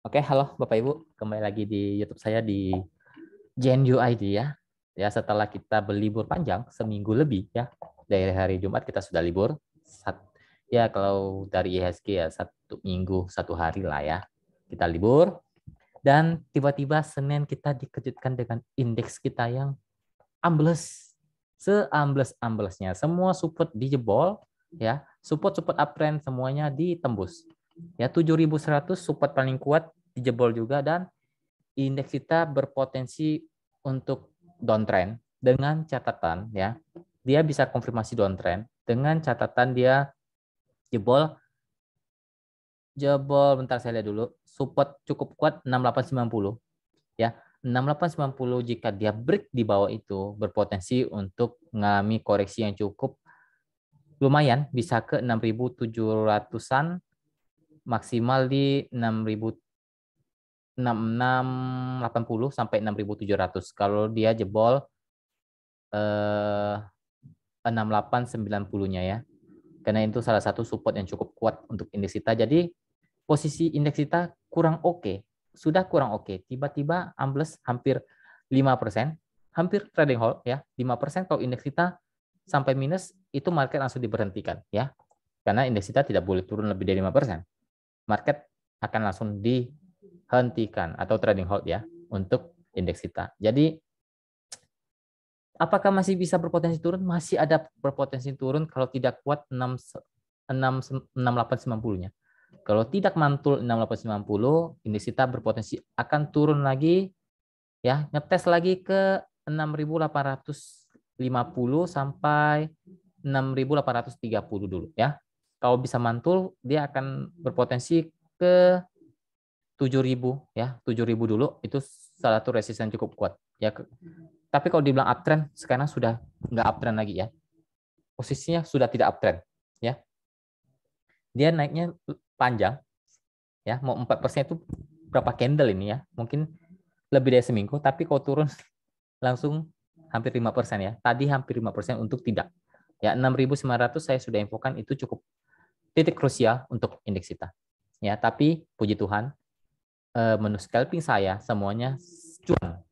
Oke, halo Bapak Ibu, kembali lagi di YouTube saya di Gen ID ya. Ya, setelah kita berlibur panjang seminggu lebih ya, dari hari Jumat kita sudah libur. Ya, kalau dari IHSG ya 1 minggu 1 hari lah ya, kita libur. Dan tiba-tiba Senin kita dikejutkan dengan indeks kita yang ambles, seambles-amblesnya. Semua support dijebol ya, support uptrend semuanya ditembus. Ya, 7.100 support paling kuat dijebol juga, dan indeks kita berpotensi untuk downtrend dengan catatan ya, dia bisa konfirmasi downtrend dengan catatan dia jebol jebol bentar saya lihat dulu, support cukup kuat 6890 ya. 6890 jika dia break di bawah itu berpotensi untuk mengalami koreksi yang cukup lumayan, bisa ke 6.700-an, maksimal di 6.680 sampai 6.700 kalau dia jebol 6890-nya ya. Karena itu salah satu support yang cukup kuat untuk indeks kita. Jadi posisi indeks kita kurang oke, sudah kurang oke. Tiba-tiba ambles hampir 5%, hampir trading halt ya. 5% kalau indeks kita sampai minus, itu market langsung diberhentikan ya. Karena indeks kita tidak boleh turun lebih dari 5%. Market akan langsung dihentikan atau trading halt ya untuk indeks kita. Jadi apakah masih bisa berpotensi turun? Masih ada berpotensi turun kalau tidak kuat 6890-nya. Kalau tidak mantul 6890, indeks kita berpotensi akan turun lagi ya, ngetes lagi ke 6.850 sampai 6.830 dulu ya. Kalau bisa mantul, dia akan berpotensi ke 7.000 ya, 7.000 dulu, itu salah satu resisten cukup kuat ya. Tapi kalau dibilang uptrend, sekarang sudah nggak uptrend lagi ya. Posisinya sudah tidak uptrend ya. Dia naiknya panjang ya, mau 4% itu berapa candle ini ya? Mungkin lebih dari seminggu, tapi kalau turun langsung hampir 5% ya. Tadi hampir 5% untuk tidak. Ya, 6.900 saya sudah infokan itu cukup titik krusial untuk indeks kita. Ya, tapi puji Tuhan, menu scalping saya semuanya cuan.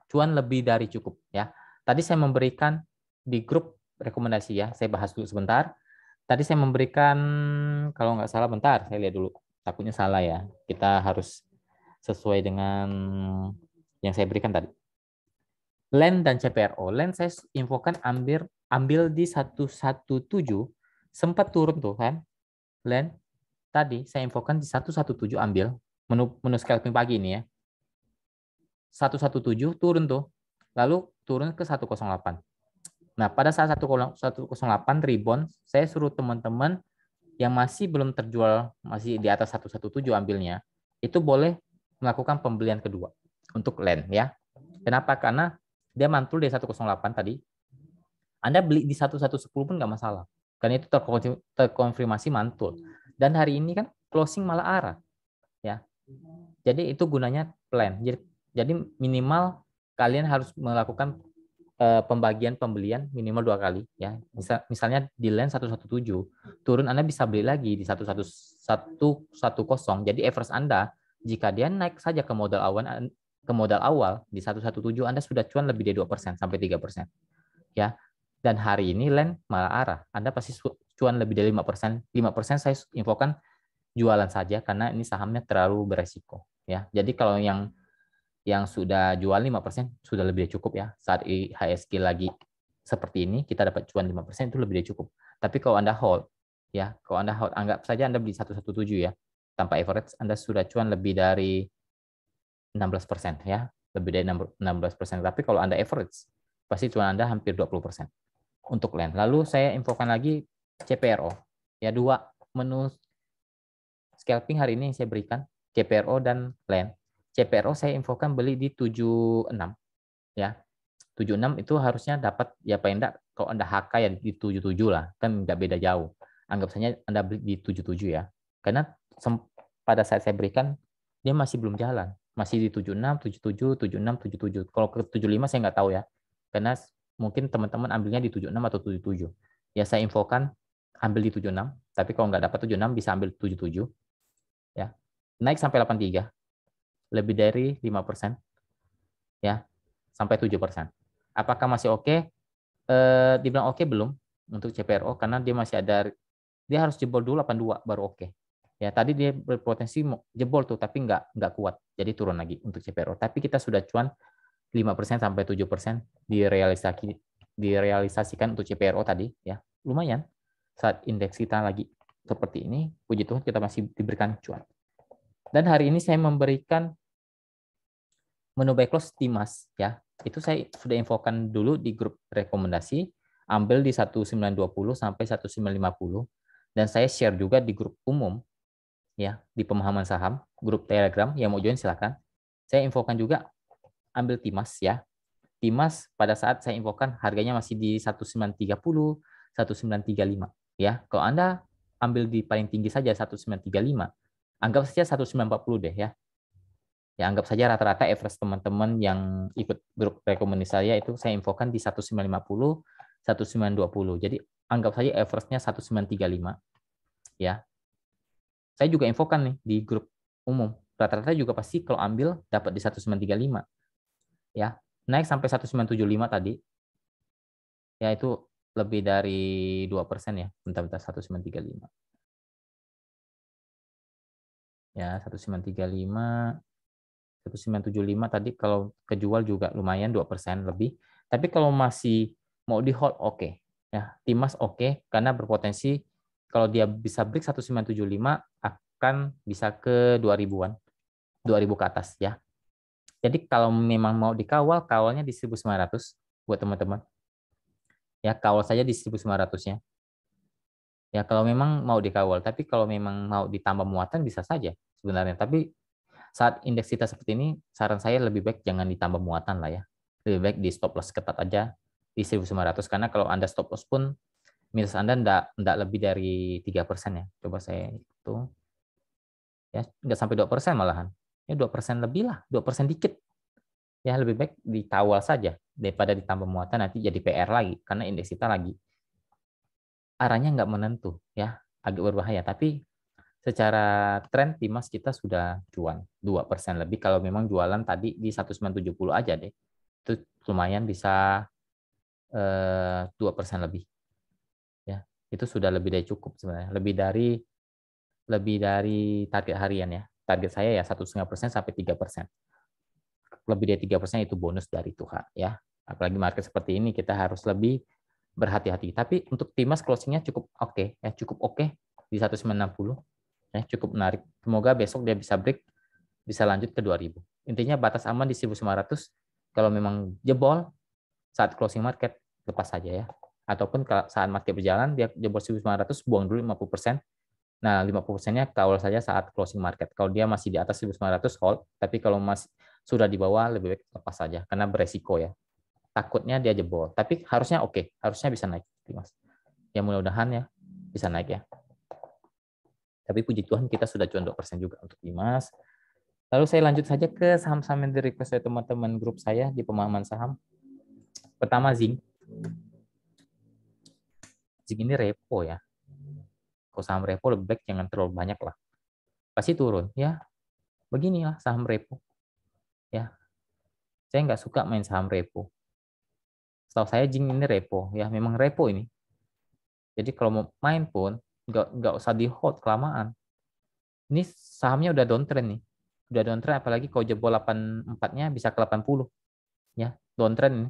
Cuan lebih dari cukup ya. Tadi saya memberikan di grup rekomendasi ya, saya bahas dulu sebentar. Tadi saya memberikan, kalau nggak salah, bentar, saya lihat dulu. Takutnya salah ya. Kita harus sesuai dengan yang saya berikan tadi. LEN dan CPRO. LEN saya infokan ambil di 117, sempat turun tuh kan. LEN tadi saya infokan di 117 ambil, menu scalping pagi ini ya. 117 turun tuh. Lalu turun ke 108. Nah, pada saat 108 rebound, saya suruh teman-teman yang masih belum terjual, masih di atas 117 ambilnya, itu boleh melakukan pembelian kedua untuk LEN ya. Kenapa? Karena dia mantul di 108 tadi. Anda beli di 1110 pun nggak masalah. Karena itu terkonfirmasi mantul. Dan hari ini kan closing malah arah ya. Jadi itu gunanya plan. Jadi minimal kalian harus melakukan pembagian pembelian minimal 2 kali ya. Misalnya di LEN 117 turun, Anda bisa beli lagi di 11110. Jadi average Anda jika dia naik saja ke modal awal di 117, Anda sudah cuan lebih dari 2% sampai 3% ya. Dan hari ini LEN malah arah. Anda pasti cuan lebih dari 5%. 5% saya infokan jualan saja karena ini sahamnya terlalu beresiko ya. Jadi kalau yang sudah jual 5% sudah lebih dari cukup ya. Saat IHSG lagi seperti ini, kita dapat cuan 5% itu lebih dari cukup. Tapi kalau Anda hold, ya, kalau Anda hold, anggap saja Anda beli 117 ya, tanpa average, Anda sudah cuan lebih dari 16% ya, lebih dari 16%. Tapi kalau Anda average, pasti cuan Anda hampir 20% untuk LEN. Lalu saya infokan lagi CPRO. Ya, 2 menu scalping hari ini yang saya berikan, CPRO dan LEN. CPRO saya infokan beli di 76 ya. 76 itu harusnya dapat ya, paling enggak kalau Anda HK ya di 77 lah, kan nggak beda jauh. Anggap saja Anda beli di 77 ya. Karena pada saat saya berikan dia masih belum jalan. Masih di 76, 77, 76, 77. Kalau ke 75 saya nggak tahu ya. Karena mungkin teman-teman ambilnya di 76 atau 77. Ya saya infokan ambil di 76, tapi kalau nggak dapat 76 bisa ambil 77 ya. Naik sampai 83. lebih dari 5%, ya, sampai 7%. Apakah masih oke? Dibilang oke belum untuk CPRO karena dia masih ada, dia harus jebol dulu 82 baru oke. Ya, tadi dia berpotensi jebol tuh tapi nggak kuat. Jadi turun lagi untuk CPRO. Tapi kita sudah cuan 5% sampai 7% direalisasikan untuk CPRO tadi, ya. Lumayan. Saat indeks kita lagi seperti ini, puji Tuhan kita masih diberikan cuan. Dan hari ini saya memberikan menu buy close Timas, ya. Itu saya sudah infokan dulu di grup rekomendasi, ambil di 1920 sampai 1950, dan saya share juga di grup umum, ya, di pemahaman saham, grup Telegram, yang mau join silakan. Saya infokan juga ambil Timas, ya. Timas pada saat saya infokan harganya masih di 1930, 1935, ya. Kalau Anda ambil di paling tinggi saja 1935, anggap saja 1940 deh, ya. Ya, anggap saja rata-rata average teman-teman yang ikut grup rekomendasi saya itu saya infokan di 1950, 1920. Jadi anggap saja average-nya 1935, ya. Saya juga infokan nih di grup umum. Rata-rata juga pasti kalau ambil dapat di 1935, ya. Naik sampai 1975 tadi. Ya, itu lebih dari 2% ya. Bentar-bentar 1935. Ya, 1935 1975 tadi kalau kejual juga lumayan 2% lebih. Tapi kalau masih mau di hold oke. Ya, Timas oke karena berpotensi kalau dia bisa break 1975 akan bisa ke 2000-an. 2000 ke atas, ya. Jadi kalau memang mau dikawal, kawalnya di 1900 buat teman-teman. Ya, kawal saja di 1900-nya. Ya, kalau memang mau dikawal, tapi kalau memang mau ditambah muatan bisa saja sebenarnya. Tapi saat indeks kita seperti ini, saran saya lebih baik jangan ditambah muatan lah, ya. Lebih baik di stop loss ketat aja di 1900 karena kalau Anda stop loss pun minus Anda enggak lebih dari 3% ya. Coba saya itu ya, enggak sampai 2% malahan. Ya 2% lebih lah, 2% dikit. Ya lebih baik ditawal saja daripada ditambah muatan nanti jadi PR lagi karena indeks kita lagi arahnya nggak menentu, ya, agak berbahaya. Tapi secara tren Timas kita sudah cuan 2% lebih kalau memang jualan tadi di 1970 aja deh. Itu lumayan bisa 2% lebih. Ya, itu sudah lebih dari cukup sebenarnya. Lebih dari target harian, ya. Target saya ya 1,5% sampai 3%. Lebih dari 3% itu bonus dari Tuhan, ya. Apalagi market seperti ini kita harus lebih berhati-hati. Tapi untuk Timas closingnya cukup oke, ya, cukup oke di 1960. Ya, cukup menarik. Semoga besok dia bisa break, bisa lanjut ke 2000. Intinya batas aman di 1900. Kalau memang jebol saat closing market, lepas saja, ya. Ataupun saat market berjalan, dia jebol 1900, buang dulu 50%. Nah, 50%-nya kawal saja saat closing market. Kalau dia masih di atas 1900, hold. Tapi kalau masih sudah di bawah, lebih baik lepas saja. Karena beresiko, ya. Takutnya dia jebol. Tapi harusnya oke. Harusnya bisa naik, Mas. Ya mudah-mudahan ya bisa naik, ya. Tapi puji Tuhan kita sudah cuan 2% juga untuk Dimas. Lalu saya lanjut saja ke saham-saham yang di request dari teman-teman grup saya di pemahaman saham. Pertama Zinc. Zinc ini repo, ya. Kalau saham repo lebih baik jangan terlalu banyak lah. Pasti turun, ya. Beginilah saham repo. Ya. Saya nggak suka main saham repo. Setahu saya Zinc ini repo, ya. Memang repo ini. Jadi kalau mau main pun nggak usah di hold kelamaan. Ini sahamnya udah downtrend nih. Udah downtrend apalagi kalau jebol 84-nya bisa ke 80. Ya, downtrend ini.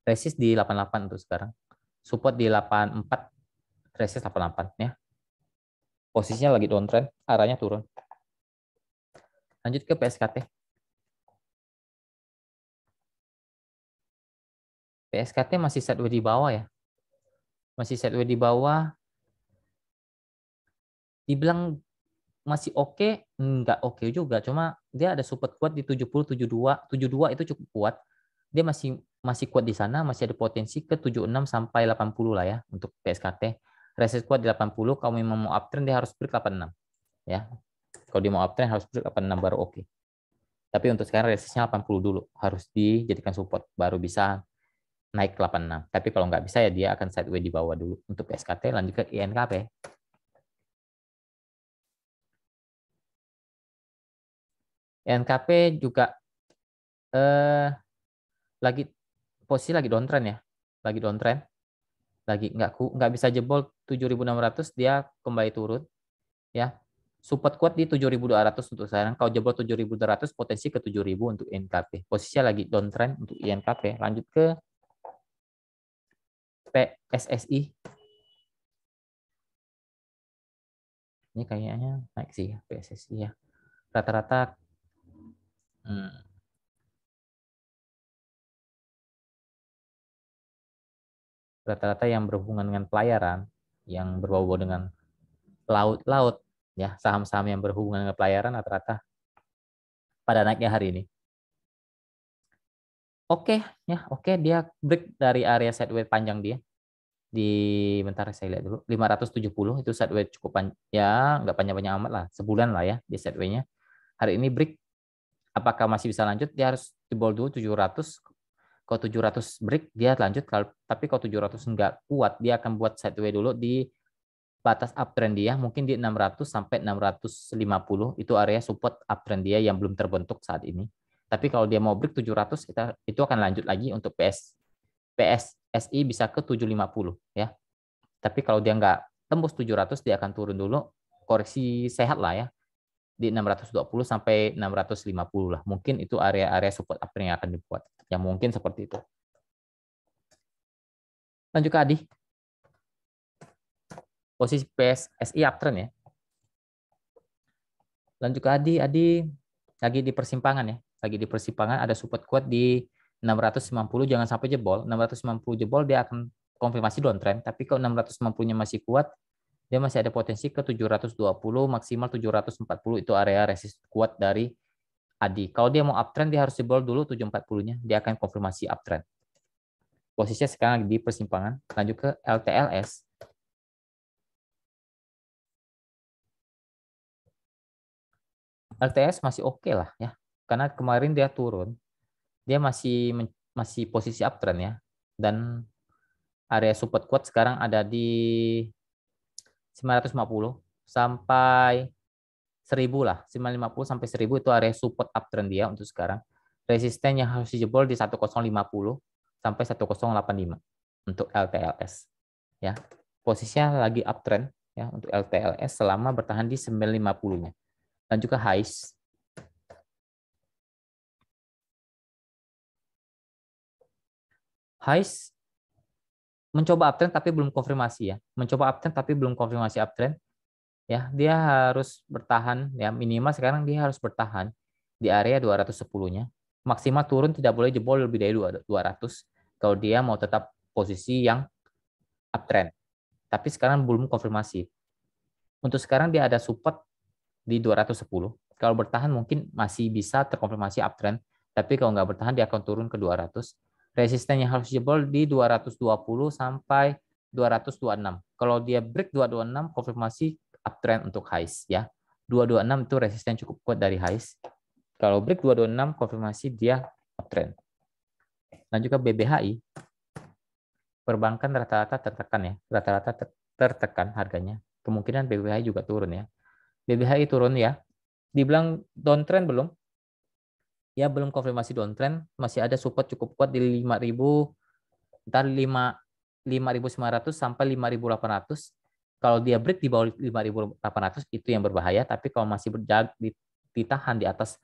Resist di 88 untuk sekarang. Support di 84, resist 88 ya. Posisinya lagi downtrend, arahnya turun. Lanjut ke PSKT. PSKT masih sideways di bawah, ya. Masih sideways di bawah. Dibilang masih oke, enggak oke juga. Cuma dia ada support kuat di 70, 72. 72 itu cukup kuat. Dia masih kuat di sana, masih ada potensi ke 76 sampai 80 lah, ya, untuk PSKT. Resist kuat di 80, kalau memang mau uptrend dia harus break 86, ya. Kalau dia mau uptrend harus break 86 baru oke. Tapi untuk sekarang resistnya 80 dulu, harus dijadikan support baru bisa naik ke 86. Tapi kalau nggak bisa ya dia akan sideways di bawah dulu untuk PSKT. Lanjut ke INKP. NKP juga lagi posisi lagi downtrend ya, lagi downtrend, lagi nggak bisa jebol 7.600, dia kembali turun ya. Support kuat di 7.200 untuk sekarang. Kalau jebol 7.200 potensi ke 7.000 untuk NKP. Posisinya lagi downtrend untuk INKP. Lanjut ke PSSI. Ini kayaknya naik sih ya, PSSI ya. Rata-rata rata-rata yang berhubungan dengan pelayaran, yang berbau dengan laut-laut, ya saham-saham yang berhubungan dengan pelayaran rata-rata pada naiknya hari ini. Oke, ya oke, dia break dari area sideways panjang dia di bentar saya lihat dulu 570 itu sideways cukup panjang ya, nggak panjang-panjang amat lah, sebulan lah ya di sideways-nya. Hari ini break, apakah masih bisa lanjut? Dia harus jebol dulu 700. Kalau 700 break dia lanjut, tapi kalau 700 nggak kuat dia akan buat sideways dulu di batas uptrend dia, mungkin di 600 sampai 650 itu area support uptrend dia yang belum terbentuk saat ini. Tapi kalau dia mau break 700 itu akan lanjut lagi untuk PSSI bisa ke 750 ya. Tapi kalau dia nggak tembus 700 dia akan turun dulu, koreksi sehat lah ya di 620 sampai 650 lah. Mungkin itu area-area support uptrend yang akan dibuat. Yang mungkin seperti itu. Lanjut ke Adi. Posisi PSSI uptrend ya. Lanjut ke Adi lagi di persimpangan ya. Lagi di persimpangan, ada support kuat di 690, jangan sampai jebol. 690 jebol dia akan konfirmasi downtrend, tapi kalau 690-nya masih kuat, dia masih ada potensi ke 720, maksimal 740 itu area resist kuat dari Adi. Kalau dia mau uptrend dia harus jebol dulu 740-nya, dia akan konfirmasi uptrend. Posisinya sekarang di persimpangan. Lanjut ke LTLS. LTS masih oke lah ya, karena kemarin dia turun, dia masih posisi uptrend ya, dan area support kuat sekarang ada di 950 sampai 1000 lah, 950 sampai 1000 itu area support uptrend dia untuk sekarang. Resisten yang harus dijebol di 1050 sampai 1085 untuk LTLS ya. Posisinya lagi uptrend ya untuk LTLS selama bertahan di 950-nya. Dan juga highs. Highs mencoba uptrend tapi belum konfirmasi ya. Mencoba uptrend tapi belum konfirmasi uptrend. Ya, dia harus bertahan ya, minimal sekarang dia harus bertahan di area 210-nya. Maksimal turun tidak boleh jebol lebih dari 200 kalau dia mau tetap posisi yang uptrend. Tapi sekarang belum konfirmasi. Untuk sekarang dia ada support di 210. Kalau bertahan mungkin masih bisa terkonfirmasi uptrend, tapi kalau nggak bertahan dia akan turun ke 200. Resistennya harus jebol di 220 sampai 226. Kalau dia break 226, konfirmasi uptrend untuk highs ya. 226 itu resisten cukup kuat dari highs. Kalau break 226, konfirmasi dia uptrend. Dan juga BBHI, perbankan rata-rata tertekan ya, rata-rata tertekan harganya. Kemungkinan BBHI juga turun ya. BBHI turun ya. Dibilang downtrend belum? Ya belum konfirmasi downtrend, masih ada support cukup kuat di 5.000, entar 5.900 sampai 5.800. Kalau dia break di bawah 5.800 itu yang berbahaya, tapi kalau masih ditahan di atas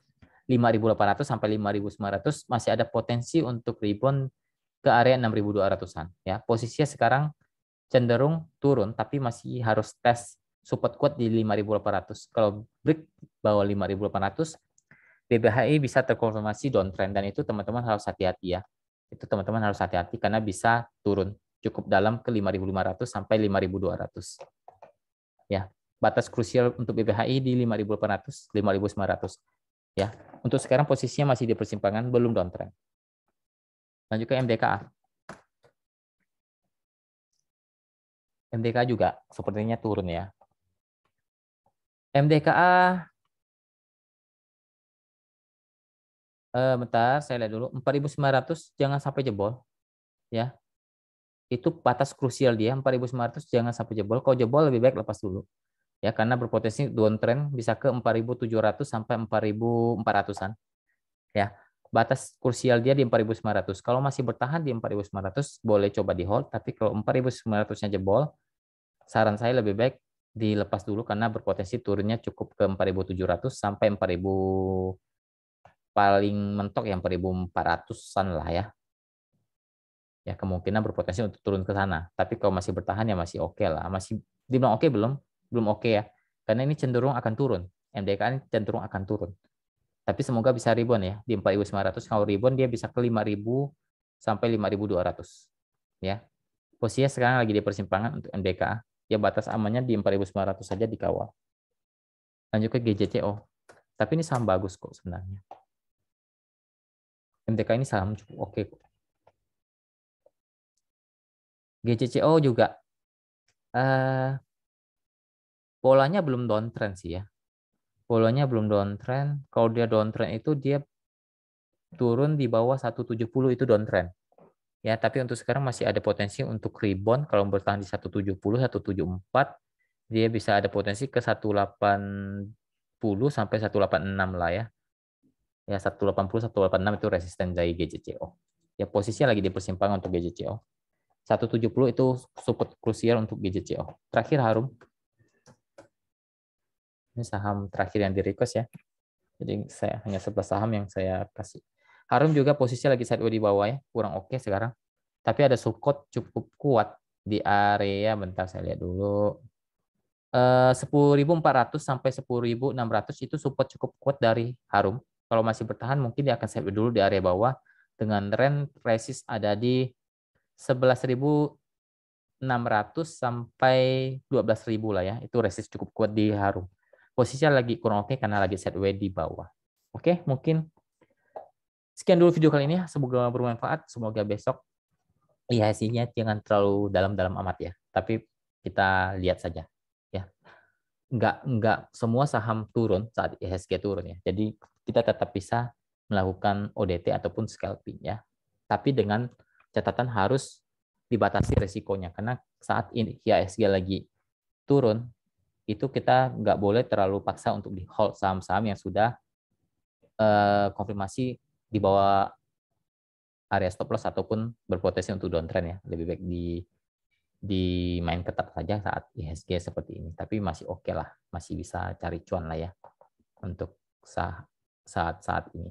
5.800 sampai 5.900 masih ada potensi untuk rebound ke area 6.200-an ya. Posisinya sekarang cenderung turun tapi masih harus tes support kuat di 5.800. Kalau break bawah 5.800, BBHI bisa terkonfirmasi downtrend dan itu teman-teman harus hati-hati ya. Itu teman-teman harus hati-hati karena bisa turun cukup dalam ke 5.500 sampai 5.200. Ya, batas krusial untuk BBHI di 5.800, 5.900. Ya, untuk sekarang posisinya masih di persimpangan, belum downtrend. Lanjut ke MDKA. MDKA juga sepertinya turun ya. MDKA bentar, saya lihat dulu. 4.900 jangan sampai jebol. Ya, itu batas krusial dia. 4.900 jangan sampai jebol. Kalau jebol lebih baik lepas dulu. Ya, karena berpotensi downtrend bisa ke 4.700 sampai 4.400-an. Ya, batas krusial dia di 4.900. Kalau masih bertahan di 4.900 boleh coba di hold, tapi kalau 4.900-nya jebol, saran saya lebih baik dilepas dulu karena berpotensi turunnya cukup ke 4.700 sampai 4.000, paling mentok yang 4.400-an lah ya. Ya, kemungkinan berpotensi untuk turun ke sana. Tapi kalau masih bertahan ya masih oke lah. Masih dibilang oke belum? Belum oke ya. Karena ini cenderung akan turun. MDK ini cenderung akan turun. Tapi semoga bisa rebound ya. Di 4.900 kalau rebound dia bisa ke 5.000 sampai 5.200. Ya. Posisinya sekarang lagi di persimpangan untuk MDK. Ya batas amannya di 4.900 saja dikawal. Lanjut ke GJCO. Tapi ini saham bagus kok sebenarnya. MDK ini saham cukup oke kok. GJCO juga polanya belum downtrend sih ya. Polanya belum downtrend. Kalau dia downtrend itu dia turun di bawah 170 itu downtrend. Ya, tapi untuk sekarang masih ada potensi untuk rebound kalau bertahan di 170, 174, dia bisa ada potensi ke 180 sampai 186 lah ya. Ya 180, 186 itu resisten dari GJCO. Ya posisinya lagi di persimpangan untuk GJCO. 170 itu support krusial untuk GJCO. Terakhir Harum. Ini saham terakhir yang di request ya. Jadi saya hanya 11 saham yang saya kasih. Harum juga posisinya lagi sideways di bawah ya, kurang oke sekarang. Tapi ada support cukup kuat di area, bentar saya lihat dulu. 10.400 sampai 10.600 itu support cukup kuat dari Harum. Kalau masih bertahan mungkin dia akan sideways dulu di area bawah dengan trend resist ada di 11.600 sampai 12.000 lah ya. Itu resist cukup kuat di Harum. Posisinya lagi kurang oke karena lagi sideways di bawah. Oke, mungkin sekian dulu video kali ini. Semoga bermanfaat. Semoga besok IHSG-nya jangan terlalu dalam-dalam amat ya. Tapi kita lihat saja. Ya, nggak semua saham turun saat IHSG turun ya. Jadi kita tetap bisa melakukan ODT ataupun scalping ya. Tapi dengan catatan harus dibatasi resikonya karena saat ini IHSG lagi turun itu kita nggak boleh terlalu paksa untuk di hold saham-saham yang sudah konfirmasi di bawah area stop loss ataupun berpotensi untuk downtrend ya. Lebih baik dimain ketat saja saat IHSG seperti ini. Tapi masih oke lah, masih bisa cari cuan lah ya untuk saat ini.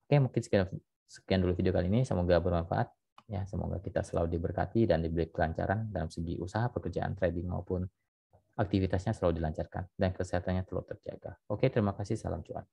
Oke, mungkin sekian dulu video kali ini. Semoga bermanfaat. Ya, semoga kita selalu diberkati dan diberi kelancaran dalam segi usaha, pekerjaan, trading maupun aktivitasnya selalu dilancarkan dan kesehatannya selalu terjaga. Oke, terima kasih. Salam cuan.